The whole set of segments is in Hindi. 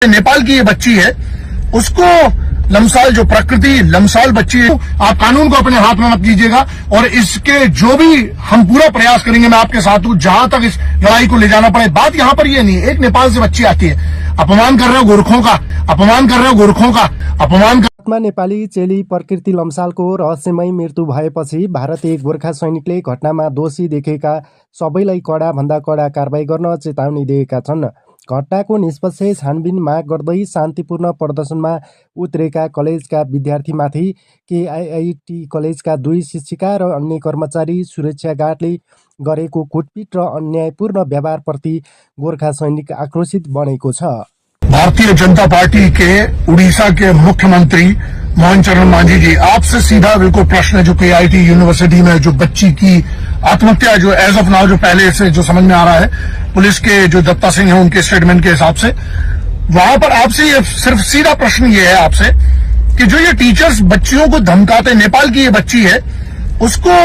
नेपाल की ये बच्ची है, उसको लमसाल जो प्रकृति लमसाल बच्ची है, आप कानून को अपने हाथ में मत लीजिएगा। और इसके जो भी हम पूरा प्रयास करेंगे, मैं आपके साथ हूं, जहां तक इस लड़ाई को ले जाना पड़े। बात यहां पर ये नहीं है, एक नेपाल से बच्ची आती है, अपमान कर रहे हो गोरखों का, अपमान कर रहे हो गोरखों का, अपमान कर। नेपाली चेली प्रकृति लम्सालको रहस्यमय मृत्यु भएपछि भारतीय गोर्खा सैनिकले घटनामा दोषी देखेका सबैलाई कडा भन्दा कडा कारबाही गर्न चेतावनी दिएका छन्। घटनाको निष्पक्ष छानबिन माग गर्दै शान्तिपूर्ण प्रदर्शनमा उत्रेका कलेजका विद्यार्थीमाथि केआइआइटी कलेजका 2 शिक्षिका र अन्य कर्मचारी सुरक्षा गार्डले गरेको कुटपिट र अन्यायपूर्ण व्यवहारप्रति गोर्खा सैनिक आक्रोशित बनेको छ। भारतीय जनता पार्टी के उड़ीसा के मुख्यमंत्री मोहन चरण मांझी जी, आपसे सीधा बिल्कुल प्रश्न है। जो केआईटी यूनिवर्सिटी में जो बच्ची की आत्महत्या, जो एज ऑफ नाउ जो पहले से जो समझ में आ रहा है, पुलिस के जो दत्ता सिंह है उनके स्टेटमेंट के हिसाब से, वहां पर आपसे ये सिर्फ सीधा प्रश्न ये है आपसे कि जो ये टीचर्स बच्चियों को धमकाते, नेपाल की ये बच्ची है, उसको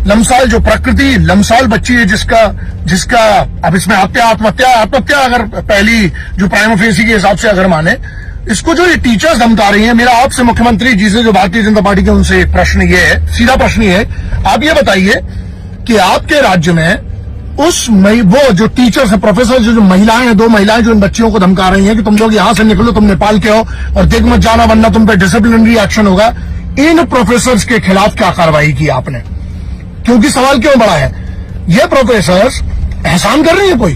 लमसाल जो प्रकृति लमसाल बच्ची है, जिसका अब इसमें आत्महत्या अगर पहली जो प्राइमा फेसी के हिसाब से अगर माने, इसको जो ये टीचर्स धमका रही है, मेरा आपसे मुख्यमंत्री जी से, जो भारतीय जनता पार्टी के, उनसे एक प्रश्न ये है, सीधा प्रश्न ये है, आप ये बताइए कि आपके राज्य में वो जो टीचर्स है, प्रोफेसर, जो महिलाएं हैं, 2 महिलाएं जो इन बच्चियों को धमका रही हैं कि तुम लोग यहां से निकलो, तुम नेपाल के हो और देख मत जाना वरना तुम पे डिसिप्लिनरी एक्शन होगा, इन प्रोफेसर्स के खिलाफ क्या कार्रवाई की आपने? क्योंकि सवाल क्यों बड़ा है, ये प्रोफेसर्स एहसान कर रही है, कोई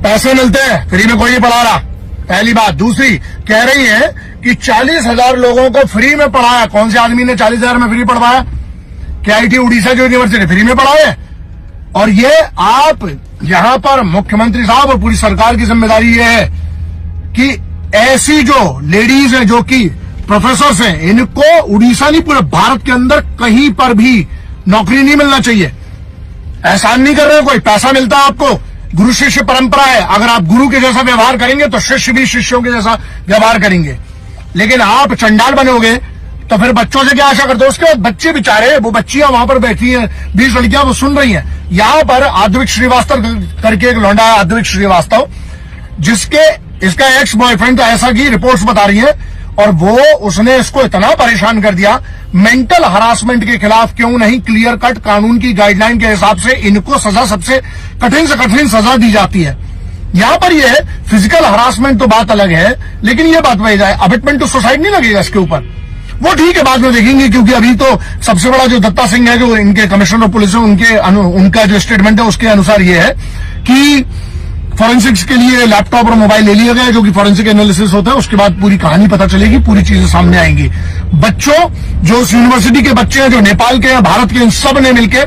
पैसे मिलते हैं, फ्री में कोई नहीं पढ़ा रहा, पहली बात। दूसरी, कह रही है कि 40,000 लोगों को फ्री में पढ़ाया। कौन से आदमी ने 40,000 में फ्री पढ़वाया? केआईटी उड़ीसा जो यूनिवर्सिटी फ्री में पढ़ाए। और ये आप यहां पर मुख्यमंत्री साहब और पूरी सरकार की जिम्मेदारी ये है कि ऐसी जो लेडीज हैं, जो कि प्रोफेसर्स हैं, इनको उड़ीसा नहीं पूरे भारत के अंदर कहीं पर भी नौकरी नहीं मिलना चाहिए। एहसान नहीं कर रहे हो, कोई पैसा मिलता है आपको, गुरु शिष्य परंपरा है, अगर आप गुरु के जैसा व्यवहार करेंगे तो शिष्य भी शिष्यों के जैसा व्यवहार करेंगे। लेकिन आप चंडाल बनोगे तो फिर बच्चों से क्या आशा करते हो? उसके बाद बच्चे बेचारे, वो बच्चियां वहां पर बैठी हैं, 20 लड़कियां वो सुन रही हैं। यहां पर अद्विक श्रीवास्तव करके एक लौंडा है, अद्विक श्रीवास्तव, इसका एक्स बॉयफ्रेंड तो ऐसा की रिपोर्ट्स बता रही है, और उसने इसको इतना परेशान कर दिया। मेंटल हरासमेंट के खिलाफ क्यों नहीं क्लियर कट कानून की गाइडलाइन के हिसाब से इनको सजा, सबसे कठिन से कठिन सजा दी जाती है। यहां पर ये फिजिकल हरासमेंट तो बात अलग है, लेकिन ये बात वही जाए, अबिटमेंट टू सुसाइड नहीं लगेगा इसके ऊपर, वो ठीक है, बाद में देखेंगे। क्योंकि अभी तो सबसे बड़ा जो दत्ता सिंह है, जो इनके कमिश्नर ऑफ पुलिस है, उनका जो स्टेटमेंट है उसके अनुसार ये है कि फॉरेंसिक्स के लिए लैपटॉप और मोबाइल ले लिया गया, जो कि फॉरेंसिक एनालिसिस होता है, उसके बाद पूरी कहानी पता चलेगी, पूरी चीजें सामने आएंगी। बच्चों, जो उस यूनिवर्सिटी के बच्चे हैं, जो नेपाल के हैं, भारत के, इन सब ने मिलके,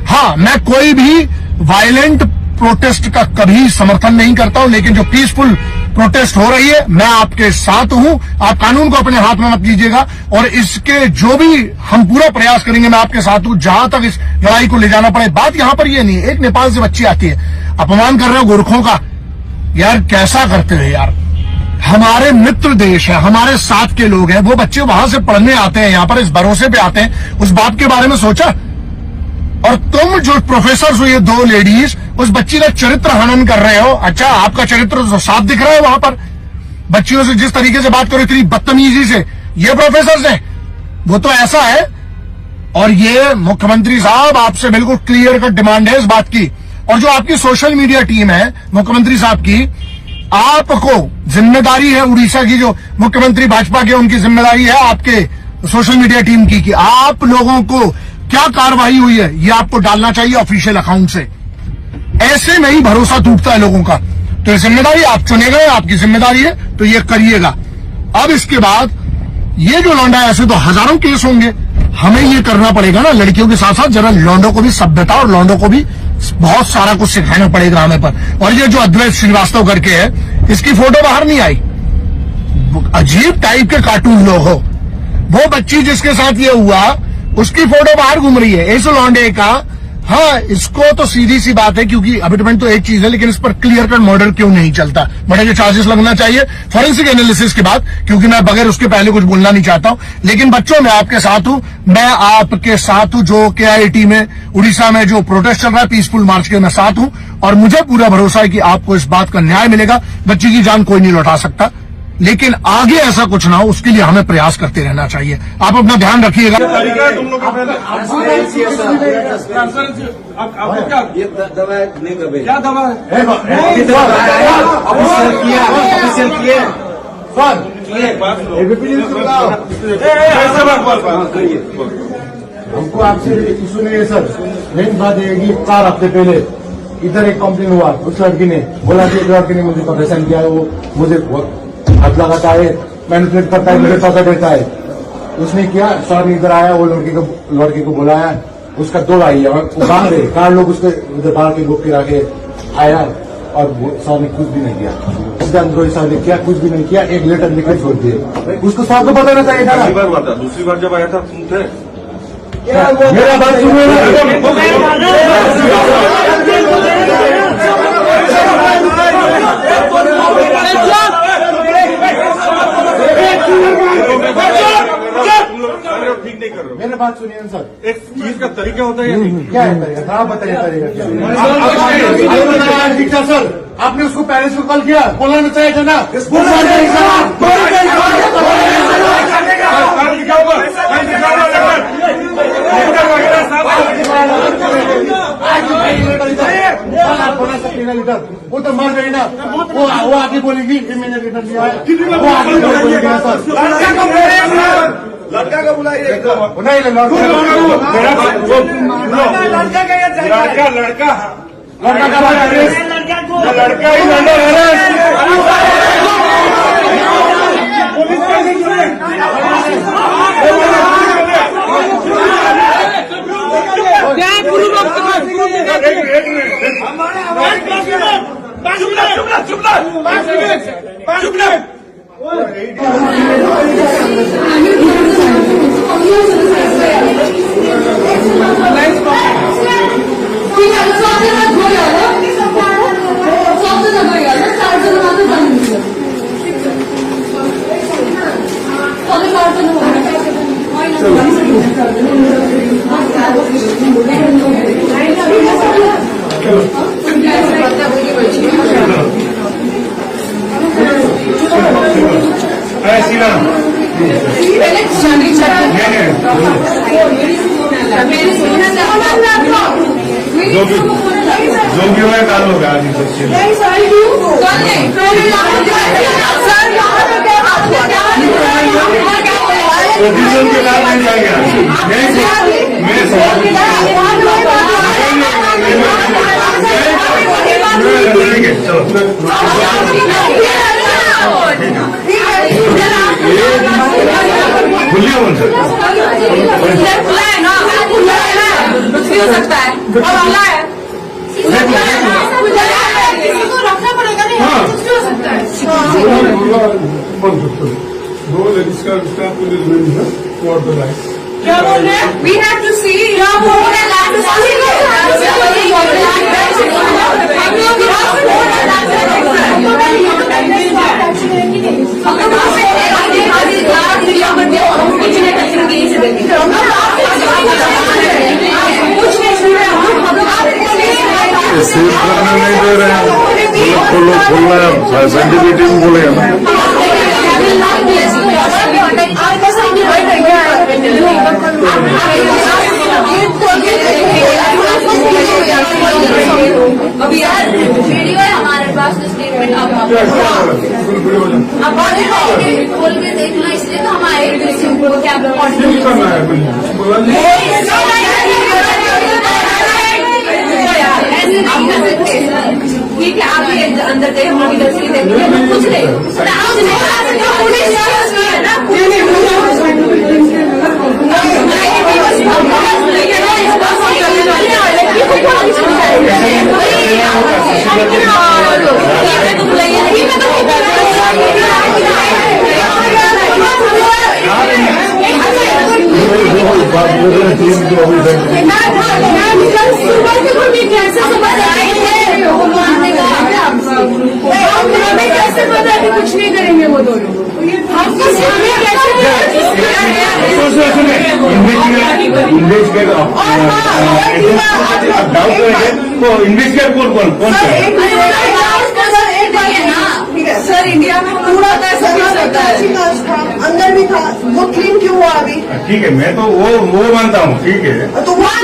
हाँ, मैं कोई भी वायलेंट प्रोटेस्ट का कभी समर्थन नहीं करता हूं, लेकिन जो पीसफुल प्रोटेस्ट हो रही है, मैं आपके साथ हूं। आप कानून को अपने हाथ में मत लीजिएगा, और इसके जो भी हम पूरा प्रयास करेंगे, मैं आपके साथ हूं, जहां तक इस लड़ाई को ले जाना पड़े। बात यहां पर ये नहीं है, एक नेपाल से बच्ची आती है, अपमान कर रहे हो गोरखों का, यार कैसा करते हो यार? हमारे मित्र देश है, हमारे साथ के लोग हैं, वो बच्चे वहां से पढ़ने आते हैं, यहां पर इस भरोसे पे आते हैं, उस बात के बारे में सोचा? और तुम जो प्रोफेसर हो, ये 2 लेडीज, उस बच्ची का चरित्र हनन कर रहे हो। अच्छा, आपका चरित्र तो साफ दिख रहा है वहां पर, बच्चियों से जिस तरीके से बात करो, इतनी बदतमीजी से, ये प्रोफेसर हैं, वो तो ऐसा है। और ये मुख्यमंत्री साहब, आपसे बिल्कुल क्लियर कट डिमांड है इस बात की, और जो आपकी सोशल मीडिया टीम है मुख्यमंत्री साहब की, आपको जिम्मेदारी है, उड़ीसा की जो मुख्यमंत्री भाजपा के, उनकी जिम्मेदारी है आपके सोशल मीडिया टीम की, कि आप लोगों को क्या कार्रवाई हुई है ये आपको डालना चाहिए ऑफिशियल अकाउंट से। ऐसे में ही भरोसा टूटता है लोगों का। तो ये जिम्मेदारी आप चुने गए, आपकी जिम्मेदारी है, तो ये करिएगा। अब इसके बाद ये जो लौंडा है, ऐसे तो हजारों केस होंगे, हमें ये करना पड़ेगा ना, लड़कियों के साथ साथ जरा लौंडों को भी सभ्यता और लौंडों को भी बहुत सारा कुछ सिखाना पड़ेगा हमें पर। और ये जो अद्वैत श्रीवास्तव करके है, इसकी फोटो बाहर नहीं आई, अजीब टाइप के कार्टून लोग हो, वो बच्ची जिसके साथ ये हुआ उसकी फोटो बाहर घूम रही है, इस लौंडे का। हाँ, इसको तो सीधी सी बात है, क्योंकि अबिटमेंट तो एक चीज है, लेकिन इस पर क्लियर कट मर्डर क्यों नहीं चलता? बड़े के चार्जेस लगना चाहिए फॉरेंसिक एनालिसिस के बाद, क्योंकि मैं बगैर उसके पहले कुछ बोलना नहीं चाहता हूं। लेकिन बच्चों, मैं आपके साथ हूं, मैं आपके साथ हूं। जो केआईटी में उड़ीसा में जो प्रोटेस्ट चल रहा है, पीसफुल मार्च के, मैं साथ हूं, और मुझे पूरा भरोसा है कि आपको इस बात का न्याय मिलेगा। बच्ची की जान कोई नहीं लौटा सकता, लेकिन आगे ऐसा कुछ ना हो उसके लिए हमें प्रयास करते रहना चाहिए। आप अपना ध्यान रखिएगा। तरीका है तुम लोग का पहले आपको क्या ये दवा नहीं कर क्या दवा है ऑफिशियल किए हमको आपसे इशू नहीं है सर। मेन बात ये है कि 4 हफ्ते पहले इधर एक कंप्लेन हुआ, उस लड़की ने बोला कि एक लड़की ने मुझे परेशान किया है, वो मुझे हाथ लगाता है, मैनिपुलेट करता है, मुझे टॉर्चर देता है। उसने किया, सर इधर आया, वो लड़के को बुलाया, उसका 2 आई है, वो भाग गए। 4 लोग उसके उधर बाहर के बुक गिरा के आया और सर ने कुछ भी नहीं किया। सिद्धांत सर ने किया, कुछ भी नहीं किया, एक लेटर लिखकर छोड़ दिए। उसको सर को बताना चाहिए था। पहली बार हुआ था, दूसरी बार जब आया था तुम थे मेरा बात ठीक नहीं कर रहे हो। मेरा बात सुनिए ना सर। एक चीज का तरीका होता है या नहीं? क्या है तरीका? आप बताइए तरीका क्या है? सर आपने उसको पहले से कॉल किया, बोलना चाहिए था ना। वो तो मर गई ना, वो आगे बोलेगी कि मैंने लेटर लिया है, वो आगे बोलेगी ना सर। लड़का का बुलाइए नहीं लड़का लड़का लड़का ही जो भी होगा काल होगा आज प्रोड्यूसर के लाभ नहीं जाएगा। मेरे खुलिए बोल हो सकता है और अल्लाह है किसी को रखना पड़ेगा नहीं कुछ भी हो सकता है। क्या बोल रहे हैं? We have to see. क्या बोल रहे सीट करने नहीं दे रहे हैं, खोलना है साइंटिफिक टीम बोलेगा ना। अभी यार वीडियो है हमारे पास, स्टेटमेंट अब खोल के देखना, इसलिए तो हम आए क्या ठीक है। आप ये अंदर गए, हम इधर से देखेंगे, कुछ नहीं कैसे पता है कुछ नहीं करेंगे वो दोनों आपको सामने इन्वेस्टिगेट डाउट करेंगे तो इन्वेस्टिगेट कौन नहीं है ना। ठीक है सर, इंडिया में हम पूरा ऐसा सभा कुछ में होता है। कांच था, अंदर भी था, वो क्लीन क्यों हुआ अभी? ठीक है, मैं तो वो मानता हूँ, ठीक है। तो वहाँ